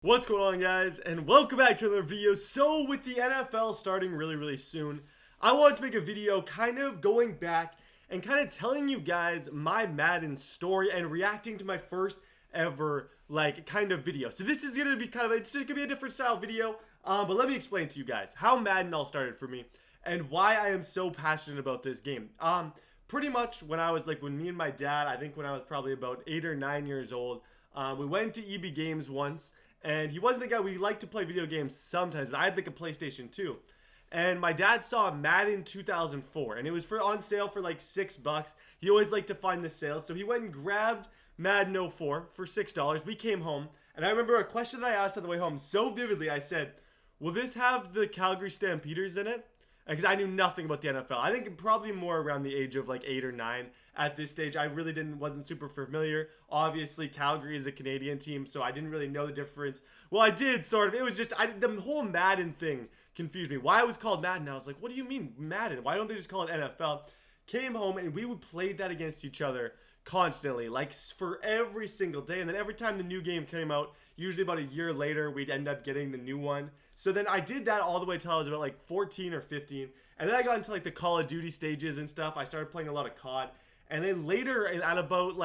What's going on, guys, and welcome back to another video. So with the NFL starting really soon, I wanted to make a video kind of going back and kind of telling you guys my Madden story and reacting to my first ever kind of video. So this is going to be it's just going to be a different style video, but let me explain to you guys how Madden all started for me and why I am so passionate about this game. Pretty much when I was when me and my dad, I think when I was probably about 8 or 9 years old, we went to EB Games once. And he wasn't a guy, we liked to play video games sometimes, but I had a PlayStation 2. And my dad saw Madden 2004, and it was on sale for $6. He always liked to find the sales, so he went and grabbed Madden 04 for $6. We came home, and I remember a question that I asked on the way home so vividly. I said, will this have the Calgary Stampeders in it? Because I knew nothing about the NFL. I think probably more around the age of 8 or 9 at this stage. I really wasn't super familiar. Obviously, Calgary is a Canadian team, so I didn't really know the difference. Well, I did, sort of. It was just, the whole Madden thing confused me. Why it was called Madden, I was like, what do you mean Madden? Why don't they just call it NFL? Came home, and we would play that against each other constantly, for every single day. And then every time the new game came out, usually about a year later, we'd end up getting the new one. So then I did that all the way till I was about 14 or 15. And then I got into the Call of Duty stages and stuff. I started playing a lot of COD. And then later at about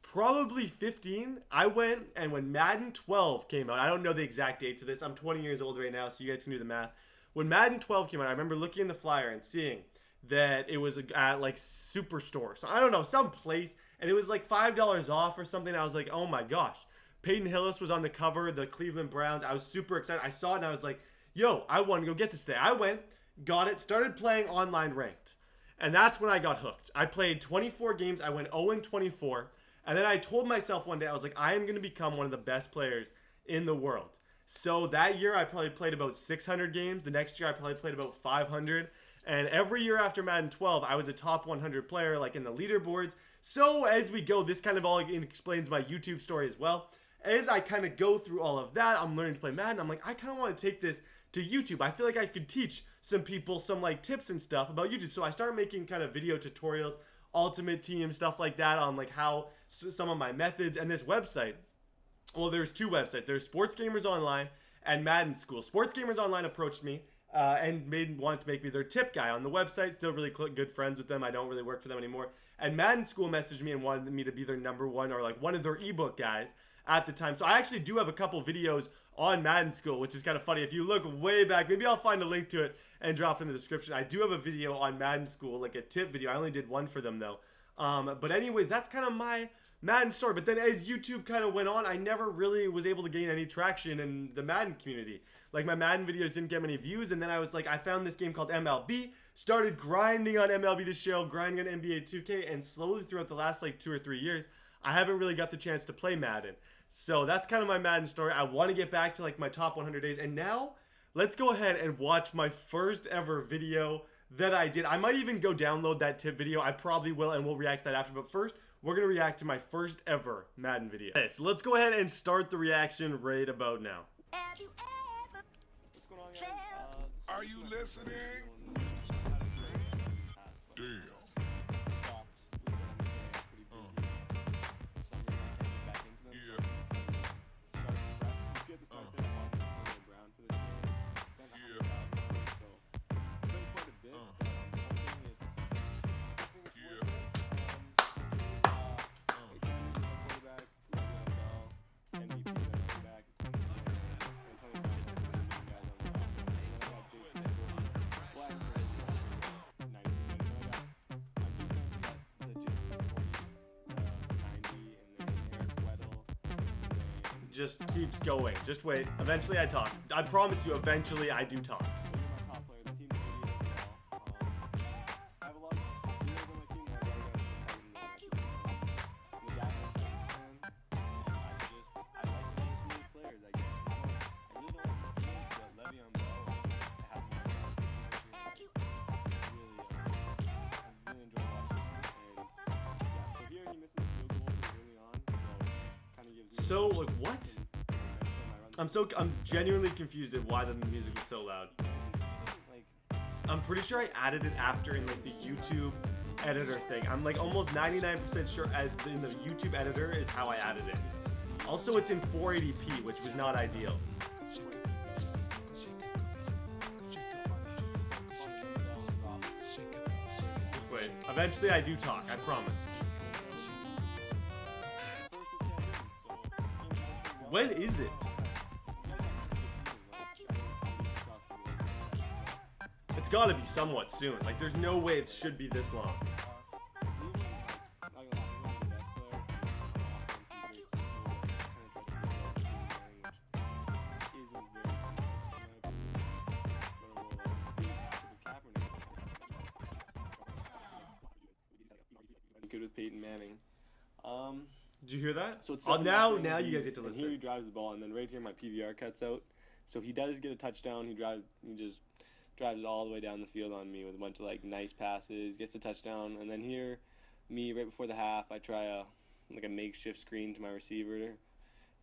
probably 15, I went, and when Madden 12 came out, I don't know the exact dates of this. I'm 20 years old right now, so you guys can do the math. When Madden 12 came out, I remember looking in the flyer and seeing that it was at Superstore. So I don't know, some place, and it was $5 off or something. I was like, oh my gosh. Peyton Hillis was on the cover, the Cleveland Browns. I was super excited. I saw it and I was like, yo, I want to go get this today. I went, got it, started playing online ranked. And that's when I got hooked. I played 24 games. I went 0-24. And then I told myself one day, I was like, I am going to become one of the best players in the world. So that year, I probably played about 600 games. The next year, I probably played about 500. And every year after Madden 12, I was a top 100 player, in the leaderboards. So as we go, this kind of all explains my YouTube story as well. As I kind of go through all of that, I'm learning to play Madden. I'm like, I kind of want to take this to YouTube. I feel like I could teach some people some tips and stuff about YouTube. So I started making kind of video tutorials, Ultimate Team, stuff like that on how some of my methods. And this website, well, there's two websites. There's Sports Gamers Online and Madden School. Sports Gamers Online approached me and wanted to make me their tip guy on the website. Still really good friends with them. I don't really work for them anymore. And Madden School messaged me and wanted me to be their number one or one of their ebook guys at the time. So I actually do have a couple videos on Madden School, which is kind of funny. If you look way back, maybe I'll find a link to it and drop in the description. I do have a video on Madden School, a tip video. I only did one for them though. But anyways, that's kind of my Madden story. But then as YouTube kind of went on, I never really was able to gain any traction in the Madden community. My Madden videos didn't get many views, and then I was I found this game called MLB, started grinding on MLB The Show, grinding on NBA 2K, and slowly throughout the last 2 or 3 years, I haven't really got the chance to play Madden. So that's kind of my Madden story. I want to get back to my top 100 days. And now let's go ahead and watch my first ever video that I did. I might even go download that tip video. I probably will, and we'll react to that after. But first, we're going to react to my first ever Madden video. Okay, so let's go ahead and start the reaction right about now. What's going on, guys? Are you listening? Damn. Just keeps going. Just wait. Eventually I talk. I promise you, eventually I do talk. So, what? I'm genuinely confused at why the music was so loud. I'm pretty sure I added it after in the YouTube editor thing. I'm almost 99% sure in the YouTube editor is how I added it. Also, it's in 480p, which was not ideal. Just wait. Eventually, I do talk. I promise. When is it? It's gotta be somewhat soon. Like, there's no way it should be this long. Good with Peyton Manning. Did you hear that? So it's now you guys get to and listen. here he drives the ball, and then right here my PVR cuts out. So he does get a touchdown. He just drives it all the way down the field on me with a bunch of like nice passes. Gets a touchdown, and then here, me right before the half, I try a makeshift screen to my receiver,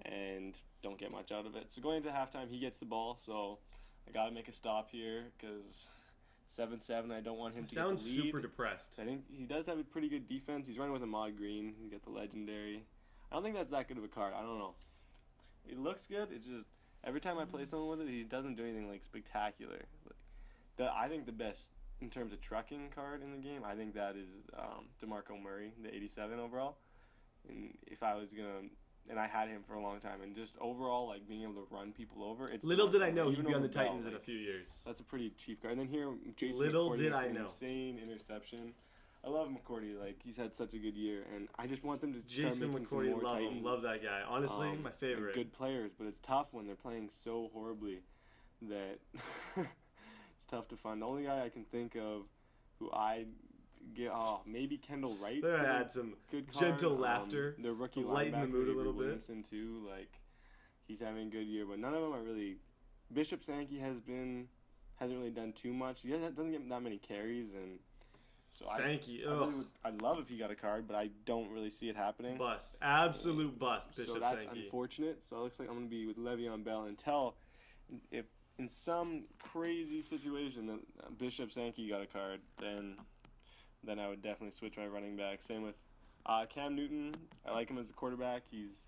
and don't get much out of it. So going into halftime, he gets the ball. So I got to make a stop here because 7-7. I don't want him to Sounds get the lead. super depressed. I think he does have a pretty good defense. He's running with a mod green. You get the legendary. I don't think that's that good of a card. I don't know. It looks good. It's just every time I play someone with it, he doesn't do anything like spectacular. I think the best in terms of trucking card in the game, I think that is DeMarco Murray, the 87 overall. And if I was gonna, and I had him for a long time, and just overall like being able to run people over. It's Little did I DeMarco know Murray. he'd Even be on the over Bell, Titans in a like, few years. That's a pretty cheap card. And then here, Jason Little McCourty did makes I an know. insane interception. I love McCourty. Like, he's had such a good year, and I just want them to start Jason making some McCourty, more love Titans. him. Love that guy. Honestly, my They're favorite. good players, but it's tough when they're playing so horribly that it's tough to find. The only guy I can think of who I get, maybe Kendall Wright. There I had some good card. gentle laughter. Their rookie lighten the linebacker, mood a Avery little bit. Williamson too. Like, he's having a good year, but none of them are really. Bishop Sankey hasn't really done too much. He doesn't get that many carries, and so Sankey, I'd love if he got a card, but I don't really see it happening. Bust. Absolute bust, Bishop So that's Sankey. unfortunate. So it looks like I'm going to be with Le'Veon Bell until, if in some crazy situation that Bishop Sankey got a card, then I would definitely switch my running back. Same with Cam Newton. I like him as a quarterback. He's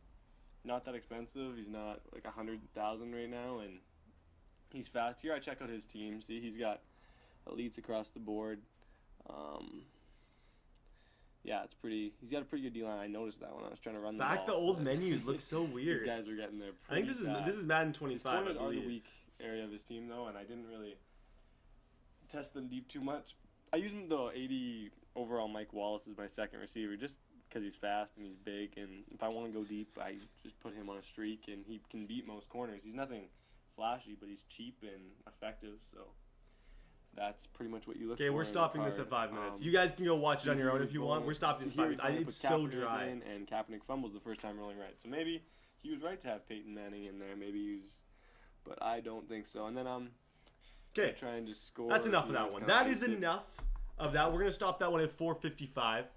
not that expensive. He's not like $100,000 right now, and he's fast. Here I check out his team. See, he's got elites across the board. Yeah, he's got a pretty good D-line. I noticed that when I was trying to run the ball. The old menus look so weird. These guys are getting there I think this is Madden 25. His corners I are the believe. weak area of his team, though, and I didn't really test them deep too much. I use him, though, 80 overall. Mike Wallace is my second receiver, just because he's fast and he's big, and if I want to go deep, I just put him on a streak, and he can beat most corners. He's nothing flashy, but he's cheap and effective, so that's pretty much what you look for. Okay, we're stopping this at 5 minutes. You guys can go watch it on your own if you want. We're stopping this at 5 minutes. It's so dry. And Kaepernick fumbles the first time rolling right. So maybe he was right to have Peyton Manning in there. Maybe he was, but I don't think so. And then okay, try and just score. That's enough of that one. That is enough of that. We're gonna stop that one at 4:55.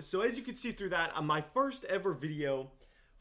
So as you can see through that, my first ever video,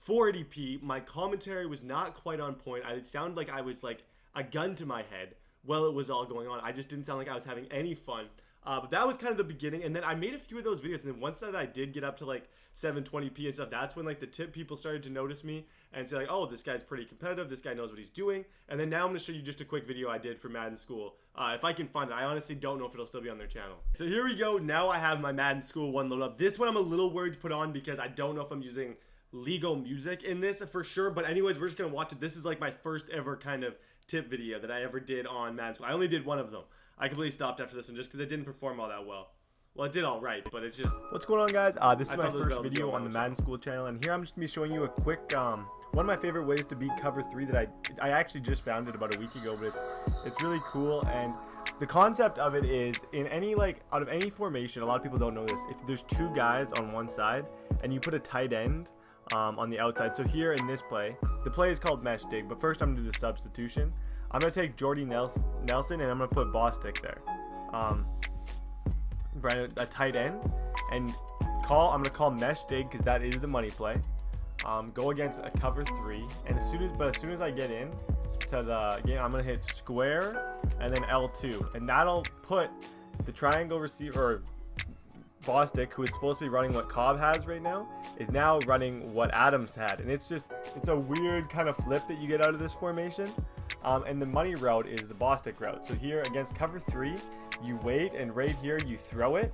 480p. My commentary was not quite on point. It sounded like I was like a gun to my head while it was all going on. I just didn't sound like I was having any fun. But that was kind of the beginning, and then I made a few of those videos, and then once that I did get up to like 720p and stuff, that's when like the tip people started to notice me and say like, oh, this guy's pretty competitive, this guy knows what he's doing. And then now I'm going to show you just a quick video I did for Madden School, if I can find it. I honestly don't know if it'll still be on their channel. So here we go. Now I have my Madden School one loaded up. This one I'm a little worried to put on because I don't know if I'm using legal music in this for sure, but anyways, we're just going to watch it. This is like my first ever kind of tip video that I ever did on Madden School. I only did one of them. I completely stopped after this one just because it didn't perform all that well. Well, it did all right, but it's just... What's going on, guys? This is my first video on the Madden School channel, and here I'm just going to be showing you a quick, one of my favorite ways to beat cover 3 that I actually just found it about a week ago, but it's really cool. And the concept of it is, in any, like, out of any formation, a lot of people don't know this, if there's 2 guys on one side, and you put a tight end on the outside. So here in this play, the play is called mesh dig, but first I'm going to do the substitution. I'm going to take Jordy Nelson and I'm going to put Bostic there. A tight end. And I'm going to call mesh dig because that is the money play. Go against a cover 3. And as soon as I get in to the game, I'm going to hit square and then L2. And that'll put the triangle receiver, or Bostic, who is supposed to be running what Cobb has right now, is now running what Adams had. And it's a weird kind of flip that you get out of this formation. And the money route is the Bostic route. So here against cover 3, you wait, and right here you throw it.